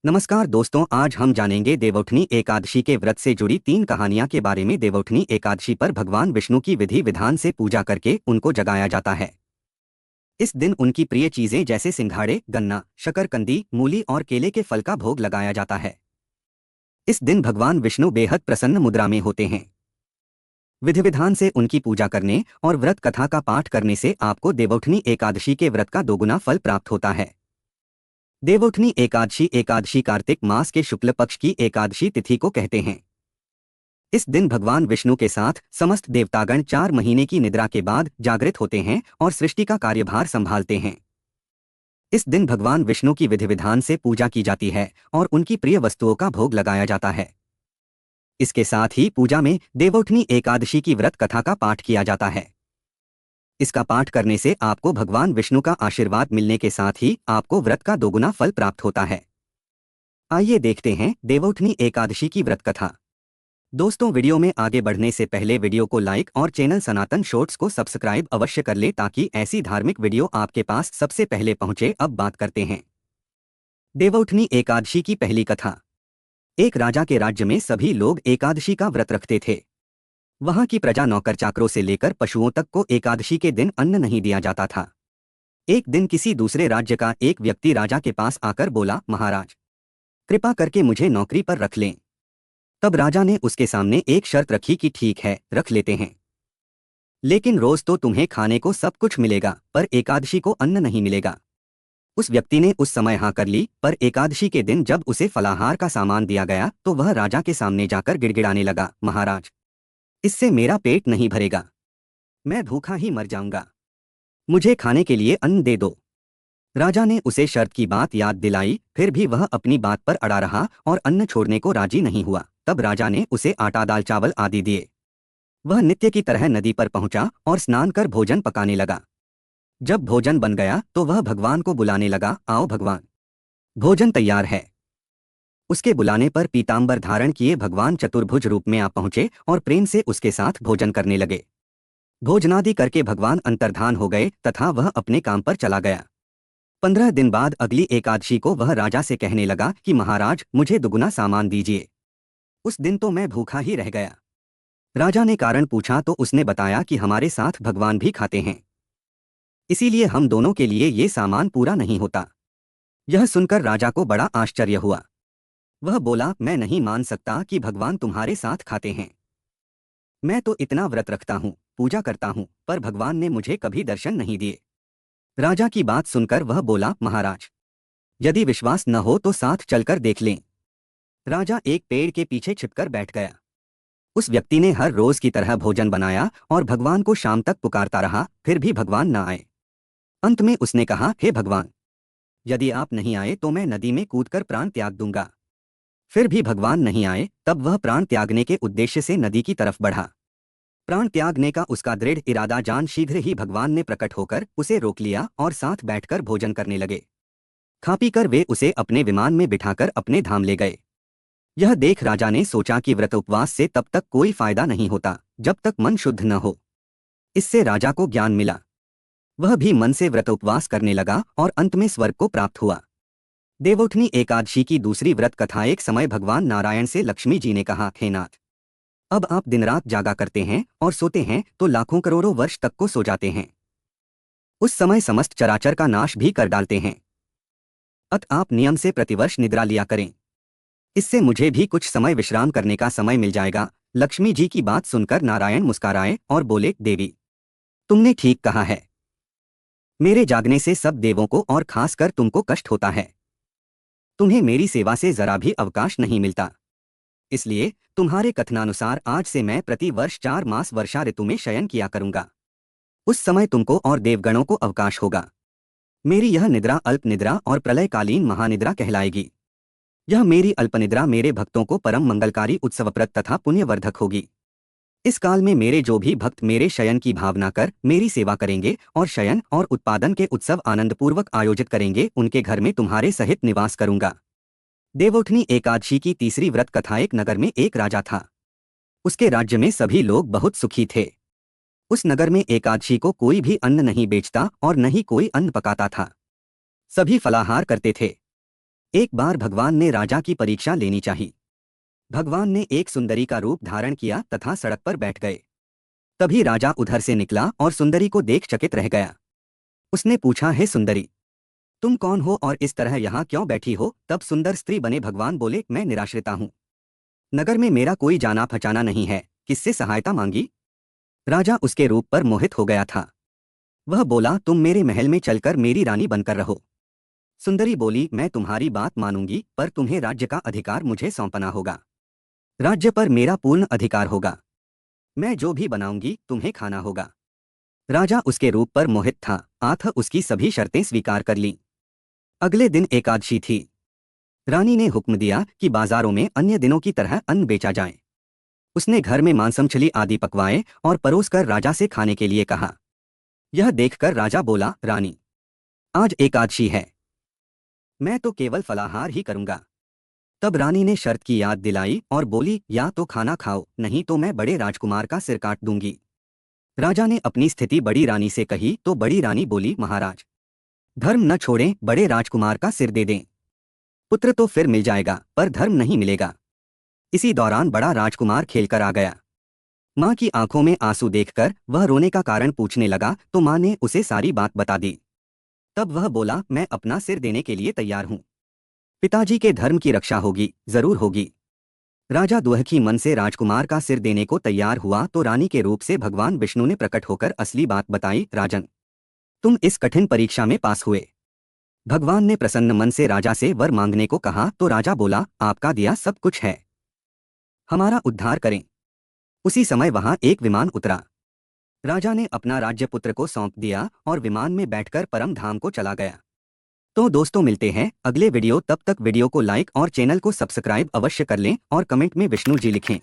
नमस्कार दोस्तों, आज हम जानेंगे देवउठनी एकादशी के व्रत से जुड़ी 3 कहानियां के बारे में। देवउठनी एकादशी पर भगवान विष्णु की विधि विधान से पूजा करके उनको जगाया जाता है। इस दिन उनकी प्रिय चीजें जैसे सिंघाड़े, गन्ना, शकरकंदी, मूली और केले के फल का भोग लगाया जाता है। इस दिन भगवान विष्णु बेहद प्रसन्न मुद्रा में होते हैं। विधि विधान से उनकी पूजा करने और व्रत कथा का पाठ करने से आपको देवउठनी एकादशी के व्रत का दोगुना फल प्राप्त होता है। देवउठनी एकादशी एकादशी कार्तिक मास के शुक्ल पक्ष की एकादशी तिथि को कहते हैं। इस दिन भगवान विष्णु के साथ समस्त देवतागण 4 महीने की निद्रा के बाद जागृत होते हैं और सृष्टि का कार्यभार संभालते हैं। इस दिन भगवान विष्णु की विधि विधान से पूजा की जाती है और उनकी प्रिय वस्तुओं का भोग लगाया जाता है। इसके साथ ही पूजा में देवउठनी एकादशी की व्रत कथा का पाठ किया जाता है। इसका पाठ करने से आपको भगवान विष्णु का आशीर्वाद मिलने के साथ ही आपको व्रत का दोगुना फल प्राप्त होता है। आइए देखते हैं देवउठनी एकादशी की व्रत कथा। दोस्तों, वीडियो में आगे बढ़ने से पहले वीडियो को लाइक और चैनल सनातन शॉर्ट्स को सब्सक्राइब अवश्य कर ले ताकि ऐसी धार्मिक वीडियो आपके पास सबसे पहले पहुंचे। अब बात करते हैं देवउठनी एकादशी की पहली कथा। एक राजा के राज्य में सभी लोग एकादशी का व्रत रखते थे। वहां की प्रजा नौकर चाकरों से लेकर पशुओं तक को एकादशी के दिन अन्न नहीं दिया जाता था। एक दिन किसी दूसरे राज्य का एक व्यक्ति राजा के पास आकर बोला, महाराज, कृपा करके मुझे नौकरी पर रख लें। तब राजा ने उसके सामने एक शर्त रखी कि ठीक है, रख लेते हैं, लेकिन रोज तो तुम्हें खाने को सब कुछ मिलेगा, पर एकादशी को अन्न नहीं मिलेगा। उस व्यक्ति ने उस समय हाँ कर ली, पर एकादशी के दिन जब उसे फलाहार का सामान दिया गया तो वह राजा के सामने जाकर गिड़गिड़ाने लगा, महाराज, इससे मेरा पेट नहीं भरेगा, मैं भूखा ही मर जाऊंगा, मुझे खाने के लिए अन्न दे दो। राजा ने उसे शर्त की बात याद दिलाई, फिर भी वह अपनी बात पर अड़ा रहा और अन्न छोड़ने को राजी नहीं हुआ। तब राजा ने उसे आटा, दाल, चावल आदि दिए। वह नित्य की तरह नदी पर पहुंचा और स्नान कर भोजन पकाने लगा। जब भोजन बन गया तो वह भगवान को बुलाने लगा, आओ भगवान, भोजन तैयार है। उसके बुलाने पर पीतांबर धारण किए भगवान चतुर्भुज रूप में आ पहुंचे और प्रेम से उसके साथ भोजन करने लगे। भोजनादि करके भगवान अंतर्धान हो गए तथा वह अपने काम पर चला गया। 15 दिन बाद अगली एकादशी को वह राजा से कहने लगा कि महाराज, मुझे दुगुना सामान दीजिए। उस दिन तो मैं भूखा ही रह गया। राजा ने कारण पूछा तो उसने बताया कि हमारे साथ भगवान भी खाते हैं, इसीलिए हम दोनों के लिए ये सामान पूरा नहीं होता। यह सुनकर राजा को बड़ा आश्चर्य हुआ। वह बोला, मैं नहीं मान सकता कि भगवान तुम्हारे साथ खाते हैं। मैं तो इतना व्रत रखता हूँ, पूजा करता हूँ, पर भगवान ने मुझे कभी दर्शन नहीं दिए। राजा की बात सुनकर वह बोला, महाराज, यदि विश्वास न हो तो साथ चलकर देख लें। राजा एक पेड़ के पीछे छिपकर बैठ गया। उस व्यक्ति ने हर रोज की तरह भोजन बनाया और भगवान को शाम तक पुकारता रहा, फिर भी भगवान न आए। अंत में उसने कहा, हे भगवान, यदि आप नहीं आए तो मैं नदी में कूदकर प्राण त्याग दूंगा। फिर भी भगवान नहीं आए। तब वह प्राण त्यागने के उद्देश्य से नदी की तरफ बढ़ा। प्राण त्यागने का उसका दृढ़ इरादा जान शीघ्र ही भगवान ने प्रकट होकर उसे रोक लिया और साथ बैठकर भोजन करने लगे। खा पी कर वे उसे अपने विमान में बिठाकर अपने धाम ले गए। यह देख राजा ने सोचा कि व्रत उपवास से तब तक कोई फायदा नहीं होता जब तक मन शुद्ध न हो। इससे राजा को ज्ञान मिला। वह भी मन से व्रत उपवास करने लगा और अंत में स्वर्ग को प्राप्त हुआ। देवउठनी एकादशी की दूसरी व्रत कथा। एक समय भगवान नारायण से लक्ष्मी जी ने कहा, हे नाथ, अब आप दिन रात जागा करते हैं और सोते हैं तो लाखों करोड़ों वर्ष तक को सो जाते हैं। उस समय समस्त चराचर का नाश भी कर डालते हैं। अतः आप नियम से प्रतिवर्ष निद्रा लिया करें, इससे मुझे भी कुछ समय विश्राम करने का समय मिल जाएगा। लक्ष्मी जी की बात सुनकर नारायण मुस्कुराए और बोले, देवी, तुमने ठीक कहा है। मेरे जागने से सब देवों को और खासकर तुमको कष्ट होता है। तुम्हें मेरी सेवा से जरा भी अवकाश नहीं मिलता, इसलिए तुम्हारे कथनानुसार आज से मैं प्रति वर्ष 4 मास वर्षा ऋतु में शयन किया करूंगा। उस समय तुमको और देवगणों को अवकाश होगा। मेरी यह निद्रा अल्प निद्रा और प्रलयकालीन महानिद्रा कहलाएगी। यह मेरी अल्पनिद्रा मेरे भक्तों को परम मंगलकारी, उत्सवप्रद तथा पुण्यवर्धक होगी। इस काल में मेरे जो भी भक्त मेरे शयन की भावना कर मेरी सेवा करेंगे और शयन और उत्पादन के उत्सव आनंदपूर्वक आयोजित करेंगे, उनके घर में तुम्हारे सहित निवास करूंगा। देवउठनी एकादशी की तीसरी व्रत कथा। एक नगर में एक राजा था। उसके राज्य में सभी लोग बहुत सुखी थे। उस नगर में एकादशी को कोई भी अन्न नहीं बेचता और न ही कोई अन्न पकाता था। सभी फलाहार करते थे। एक बार भगवान ने राजा की परीक्षा लेनी चाहिए। भगवान ने एक सुंदरी का रूप धारण किया तथा सड़क पर बैठ गए। तभी राजा उधर से निकला और सुंदरी को देख चकित रह गया। उसने पूछा, हे सुंदरी, तुम कौन हो और इस तरह यहाँ क्यों बैठी हो? तब सुंदर स्त्री बने भगवान बोले, मैं निराश्रिता हूँ, नगर में मेरा कोई जाना पहचाना नहीं है, किससे सहायता मांगी? राजा उसके रूप पर मोहित हो गया था। वह बोला, तुम मेरे महल में चलकर मेरी रानी बनकर रहो। सुंदरी बोली, मैं तुम्हारी बात मानूंगी, पर तुम्हें राज्य का अधिकार मुझे सौंपना होगा। राज्य पर मेरा पूर्ण अधिकार होगा। मैं जो भी बनाऊंगी तुम्हें खाना होगा। राजा उसके रूप पर मोहित था, आथ उसकी सभी शर्तें स्वीकार कर लीं। अगले दिन एकादशी थी। रानी ने हुक्म दिया कि बाजारों में अन्य दिनों की तरह अन्न बेचा जाए। उसने घर में मांस मछली आदि पकवाए और परोसकर राजा से खाने के लिए कहा। यह देखकर राजा बोला, रानी, आज एकादशी है, मैं तो केवल फलाहार ही करूंगा। तब रानी ने शर्त की याद दिलाई और बोली, या तो खाना खाओ, नहीं तो मैं बड़े राजकुमार का सिर काट दूंगी। राजा ने अपनी स्थिति बड़ी रानी से कही तो बड़ी रानी बोली, महाराज, धर्म न छोड़ें, बड़े राजकुमार का सिर दे दें। पुत्र तो फिर मिल जाएगा, पर धर्म नहीं मिलेगा। इसी दौरान बड़ा राजकुमार खेलकर आ गया। माँ की आंखों में आंसू देखकर वह रोने का कारण पूछने लगा तो माँ ने उसे सारी बात बता दी। तब वह बोला, मैं अपना सिर देने के लिए तैयार हूँ। पिताजी के धर्म की रक्षा होगी, जरूर होगी। राजा दुहखी मन से राजकुमार का सिर देने को तैयार हुआ तो रानी के रूप से भगवान विष्णु ने प्रकट होकर असली बात बताई। राजन, तुम इस कठिन परीक्षा में पास हुए। भगवान ने प्रसन्न मन से राजा से वर मांगने को कहा तो राजा बोला, आपका दिया सब कुछ है, हमारा उद्धार करें। उसी समय वहां एक विमान उतरा। राजा ने अपना राज्य पुत्र को सौंप दिया और विमान में बैठकर परम धाम को चला गया। तो दोस्तों, मिलते हैं अगले वीडियो। तब तक वीडियो को लाइक और चैनल को सब्सक्राइब अवश्य कर लें और कमेंट में विष्णु जी लिखें।